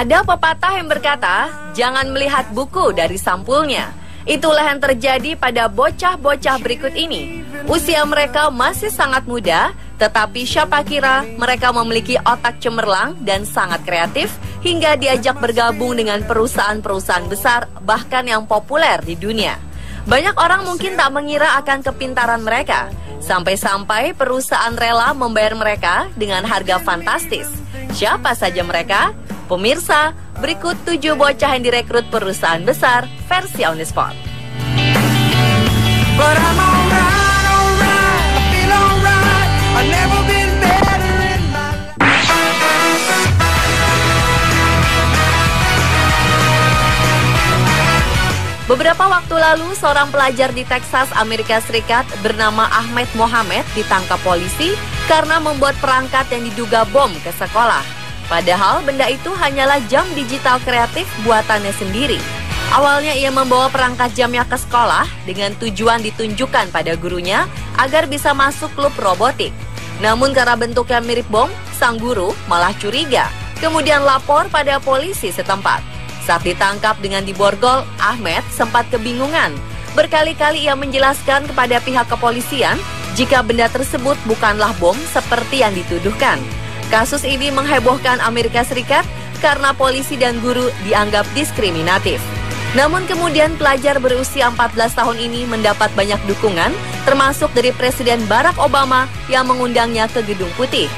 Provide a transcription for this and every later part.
Ada pepatah yang berkata, jangan melihat buku dari sampulnya. Itulah yang terjadi pada bocah-bocah berikut ini. Usia mereka masih sangat muda, tetapi siapa kira mereka memiliki otak cemerlang dan sangat kreatif hingga diajak bergabung dengan perusahaan-perusahaan besar bahkan yang populer di dunia. Banyak orang mungkin tak mengira akan kepintaran mereka, sampai-sampai perusahaan rela membayar mereka dengan harga fantastis. Siapa saja mereka? Pemirsa, berikut 7 bocah yang direkrut perusahaan besar versi On The Spot. Beberapa waktu lalu, seorang pelajar di Texas, Amerika Serikat bernama Ahmed Mohamed ditangkap polisi karena membuat perangkat yang diduga bom ke sekolah. Padahal benda itu hanyalah jam digital kreatif buatannya sendiri. Awalnya ia membawa perangkat jamnya ke sekolah dengan tujuan ditunjukkan pada gurunya agar bisa masuk klub robotik. Namun karena bentuknya mirip bom, sang guru malah curiga, kemudian lapor pada polisi setempat. Saat ditangkap dengan diborgol, Ahmed sempat kebingungan. Berkali-kali ia menjelaskan kepada pihak kepolisian jika benda tersebut bukanlah bom seperti yang dituduhkan. Kasus ini menghebohkan Amerika Serikat karena polisi dan guru dianggap diskriminatif. Namun kemudian pelajar berusia 14 tahun ini mendapat banyak dukungan, termasuk dari Presiden Barack Obama yang mengundangnya ke Gedung Putih.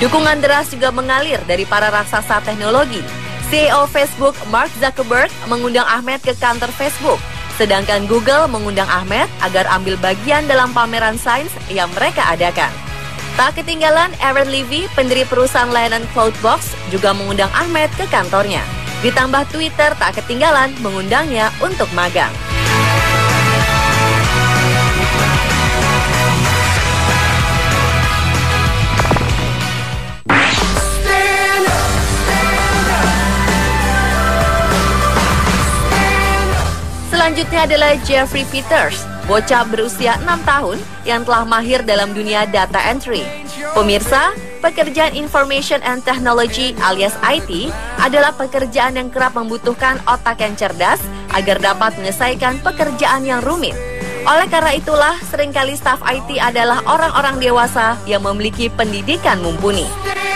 Dukungan deras juga mengalir dari para raksasa teknologi. CEO Facebook Mark Zuckerberg mengundang Ahmed ke kantor Facebook, sedangkan Google mengundang Ahmed agar ambil bagian dalam pameran sains yang mereka adakan. Tak ketinggalan, Aaron Levy, pendiri perusahaan layanan Cloudbox, juga mengundang Ahmed ke kantornya. Ditambah Twitter tak ketinggalan mengundangnya untuk magang. Selanjutnya adalah Jeffrey Peters, bocah berusia 6 tahun yang telah mahir dalam dunia data entry. Pemirsa, pekerjaan Information and Technology alias IT adalah pekerjaan yang kerap membutuhkan otak yang cerdas agar dapat menyelesaikan pekerjaan yang rumit. Oleh karena itulah, seringkali staf IT adalah orang-orang dewasa yang memiliki pendidikan mumpuni.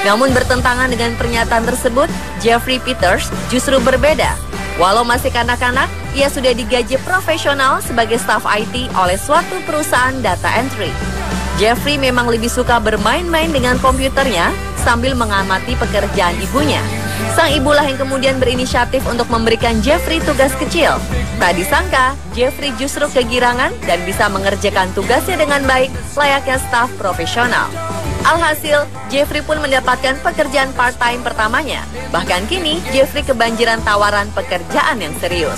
Namun bertentangan dengan pernyataan tersebut, Jeffrey Peters justru berbeda. Walau masih kanak-kanak, ia sudah digaji profesional sebagai staf IT oleh suatu perusahaan data entry. Jeffrey memang lebih suka bermain-main dengan komputernya sambil mengamati pekerjaan ibunya. Sang ibulah yang kemudian berinisiatif untuk memberikan Jeffrey tugas kecil. Tak disangka, Jeffrey justru kegirangan dan bisa mengerjakan tugasnya dengan baik layaknya staf profesional. Alhasil, Jeffrey pun mendapatkan pekerjaan part-time pertamanya. Bahkan kini, Jeffrey kebanjiran tawaran pekerjaan yang serius.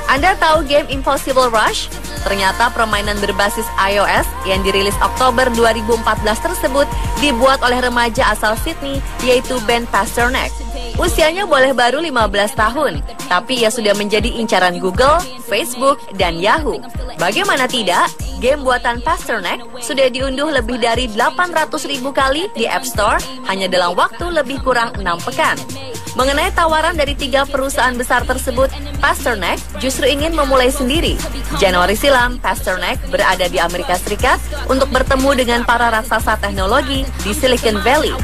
Anda tahu game Impossible Rush? Ternyata permainan berbasis iOS yang dirilis Oktober 2014 tersebut dibuat oleh remaja asal Sydney, yaitu Ben Pasternak. Usianya boleh baru 15 tahun, tapi ia sudah menjadi incaran Google, Facebook, dan Yahoo. Bagaimana tidak, game buatan Pasternak sudah diunduh lebih dari 800.000 kali di App Store hanya dalam waktu lebih kurang 6 pekan. Mengenai tawaran dari 3 perusahaan besar tersebut, Pasternak justru ingin memulai sendiri. Januari silam, Pasternak berada di Amerika Serikat untuk bertemu dengan para raksasa teknologi di Silicon Valley.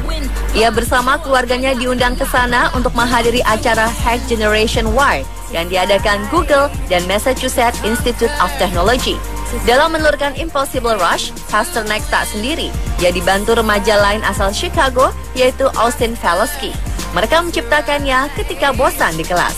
Ia bersama keluarganya diundang ke sana untuk menghadiri acara Hack Generation Y yang diadakan Google dan Massachusetts Institute of Technology. Dalam menelurkan Impossible Rush, Pasternak tak sendiri. Ia dibantu remaja lain asal Chicago, yaitu Austin Falowski. Mereka menciptakannya ketika bosan di kelas.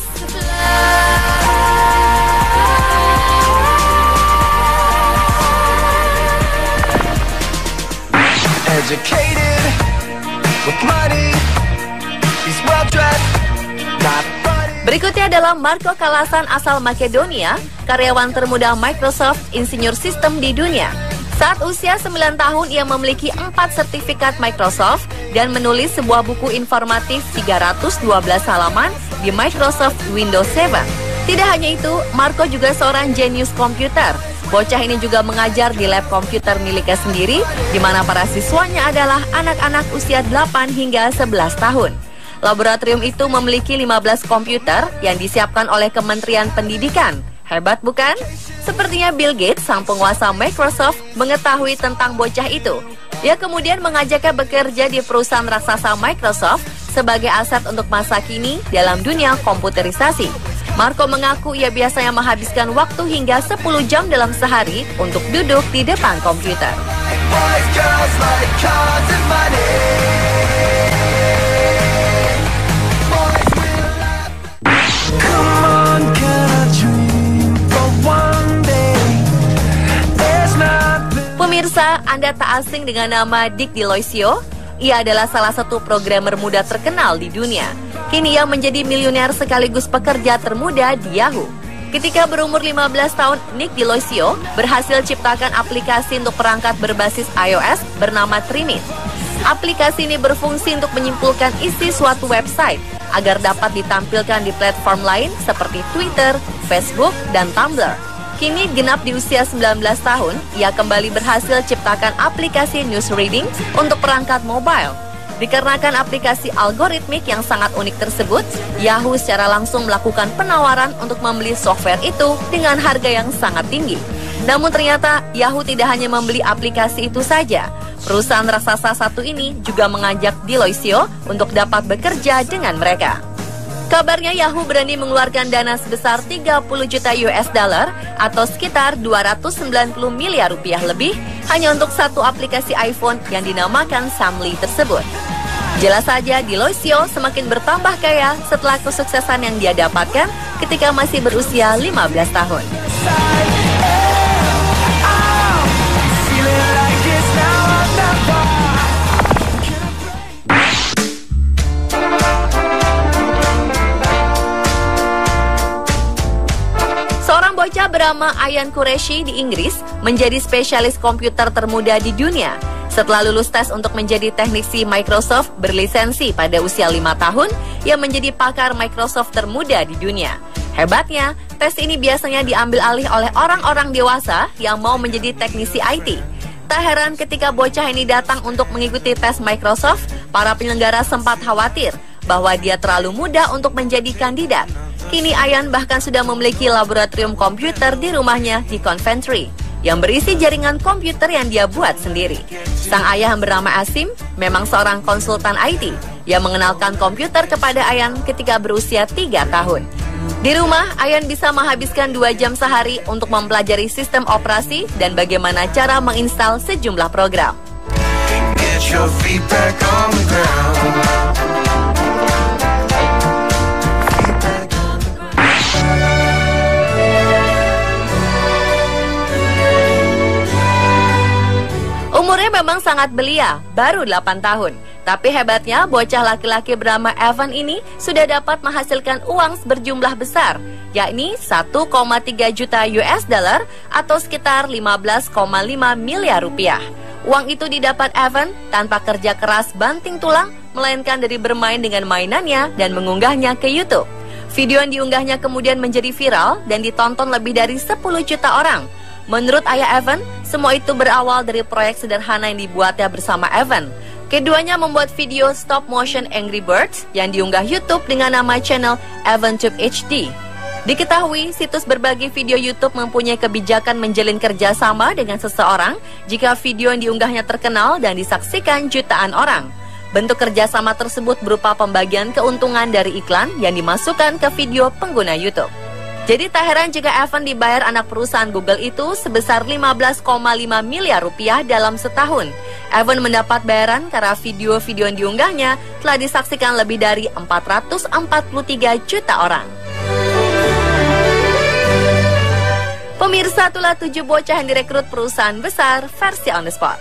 Berikutnya adalah Marco Kalasan asal Makedonia, karyawan termuda Microsoft, insinyur sistem di dunia. Saat usia 9 tahun, ia memiliki 4 sertifikat Microsoft dan menulis sebuah buku informatif 312 halaman di Microsoft Windows 7. Tidak hanya itu, Marco juga seorang jenius komputer. Bocah ini juga mengajar di lab komputer miliknya sendiri, di mana para siswanya adalah anak-anak usia 8 hingga 11 tahun. Laboratorium itu memiliki 15 komputer yang disiapkan oleh Kementerian Pendidikan. Hebat bukan? Sepertinya Bill Gates, sang penguasa Microsoft, mengetahui tentang bocah itu. Dia kemudian mengajaknya bekerja di perusahaan raksasa Microsoft sebagai aset untuk masa kini dalam dunia komputerisasi. Marco mengaku ia biasanya menghabiskan waktu hingga 10 jam dalam sehari untuk duduk di depan komputer. Pemirsa, Anda tak asing dengan nama Dick Deloisio? Ia adalah salah satu programmer muda terkenal di dunia. Kini ia menjadi miliuner sekaligus pekerja termuda di Yahoo. Ketika berumur 15 tahun, Nick Deloisio berhasil ciptakan aplikasi untuk perangkat berbasis iOS bernama Trimit. Aplikasi ini berfungsi untuk menyimpulkan isi suatu website agar dapat ditampilkan di platform lain seperti Twitter, Facebook, dan Tumblr. Kini genap di usia 19 tahun, ia kembali berhasil ciptakan aplikasi news reading untuk perangkat mobile. Dikarenakan aplikasi algoritmik yang sangat unik tersebut, Yahoo secara langsung melakukan penawaran untuk membeli software itu dengan harga yang sangat tinggi. Namun ternyata Yahoo tidak hanya membeli aplikasi itu saja. Perusahaan raksasa satu ini juga mengajak Deloisio untuk dapat bekerja dengan mereka. Kabarnya Yahoo berani mengeluarkan dana sebesar 30 juta US dollar atau sekitar 290 miliar rupiah lebih hanya untuk satu aplikasi iPhone yang dinamakan Samly tersebut. Jelas saja Deloisio semakin bertambah kaya setelah kesuksesan yang dia dapatkan ketika masih berusia 15 tahun. Bocah bernama Ayaan Qureshi di Inggris menjadi spesialis komputer termuda di dunia. Setelah lulus tes untuk menjadi teknisi Microsoft berlisensi pada usia 5 tahun, ia menjadi pakar Microsoft termuda di dunia. Hebatnya, tes ini biasanya diambil alih oleh orang-orang dewasa yang mau menjadi teknisi IT. Tak heran ketika bocah ini datang untuk mengikuti tes Microsoft, para penyelenggara sempat khawatir bahwa dia terlalu muda untuk menjadi kandidat. Kini Ayaan bahkan sudah memiliki laboratorium komputer di rumahnya di Coventry yang berisi jaringan komputer yang dia buat sendiri. Sang ayah yang bernama Asim memang seorang konsultan IT yang mengenalkan komputer kepada Ayaan ketika berusia 3 tahun. Di rumah, Ayaan bisa menghabiskan 2 jam sehari untuk mempelajari sistem operasi dan bagaimana cara menginstal sejumlah program. Umurnya memang sangat belia, baru 8 tahun. Tapi hebatnya, bocah laki-laki bernama Evan ini sudah dapat menghasilkan uang berjumlah besar, yakni 1,3 juta US dollar atau sekitar 15,5 miliar rupiah. Uang itu didapat Evan tanpa kerja keras banting tulang, melainkan dari bermain dengan mainannya dan mengunggahnya ke YouTube. Video yang diunggahnya kemudian menjadi viral dan ditonton lebih dari 10 juta orang. Menurut ayah Evan, semua itu berawal dari proyek sederhana yang dibuatnya bersama Evan. Keduanya membuat video stop motion Angry Birds yang diunggah YouTube dengan nama channel EvanTube HD. Diketahui, situs berbagi video YouTube mempunyai kebijakan menjalin kerjasama dengan seseorang jika video yang diunggahnya terkenal dan disaksikan jutaan orang. Bentuk kerjasama tersebut berupa pembagian keuntungan dari iklan yang dimasukkan ke video pengguna YouTube. Jadi tak heran jika Evan dibayar anak perusahaan Google itu sebesar 15,5 miliar rupiah dalam setahun. Evan mendapat bayaran karena video-video yang diunggahnya telah disaksikan lebih dari 443 juta orang. Pemirsa, itulah 7 bocah yang direkrut perusahaan besar versi On The Spot.